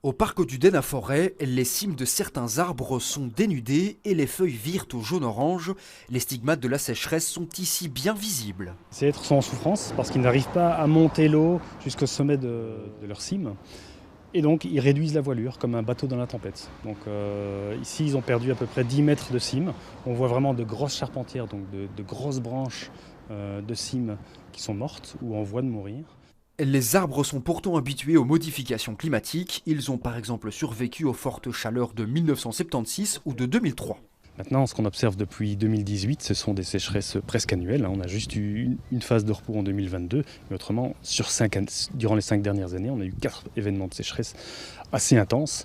Au parc du Dénin-Forêt, les cimes de certains arbres sont dénudées et les feuilles virent au jaune-orange. Les stigmates de la sécheresse sont ici bien visibles. Ces êtres sont en souffrance parce qu'ils n'arrivent pas à monter l'eau jusqu'au sommet de leur cime. Et donc ils réduisent la voilure comme un bateau dans la tempête. Donc ici ils ont perdu à peu près 10 mètres de cime. On voit vraiment de grosses charpentières, donc de grosses branches de cime qui sont mortes ou en voie de mourir. Les arbres sont pourtant habitués aux modifications climatiques. Ils ont par exemple survécu aux fortes chaleurs de 1976 ou de 2003. Maintenant, ce qu'on observe depuis 2018, ce sont des sécheresses presque annuelles. On a juste eu une phase de repos en 2022, mais autrement, durant les 5 dernières années, on a eu 4 événements de sécheresse assez intenses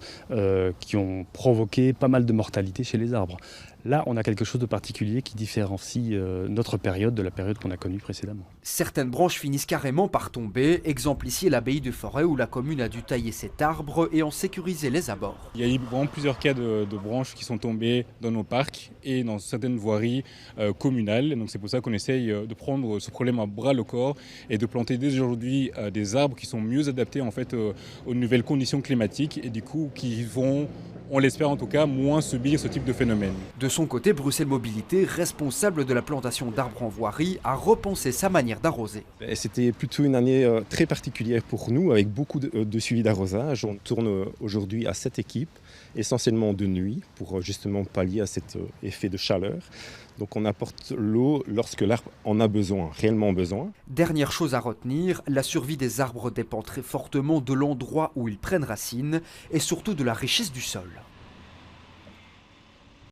qui ont provoqué pas mal de mortalité chez les arbres. Là, on a quelque chose de particulier qui différencie notre période de la période qu'on a connue précédemment. Certaines branches finissent carrément par tomber, exemple ici l'abbaye de Forêt où la commune a dû tailler cet arbre et en sécuriser les abords. Il y a eu vraiment plusieurs cas de branches qui sont tombées dans nos parcs et dans certaines voiries communales. Donc c'est pour ça qu'on essaye de prendre ce problème à bras le corps et de planter dès aujourd'hui des arbres qui sont mieux adaptés en fait aux nouvelles conditions climatiques et du coup qui vont, on l'espère en tout cas, moins subir ce type de phénomène. De son côté, Bruxelles Mobilité, responsable de la plantation d'arbres en voirie, a repensé sa manière d'arroser. C'était plutôt une année très particulière pour nous, avec beaucoup de suivi d'arrosage. On tourne aujourd'hui à 7 équipes, essentiellement de nuit, pour justement pallier à cet effet de chaleur. Donc on apporte l'eau lorsque l'arbre en a besoin, réellement besoin. Dernière chose à retenir, la survie des arbres dépend très fortement de l'endroit où ils prennent racine et surtout de la richesse du sol.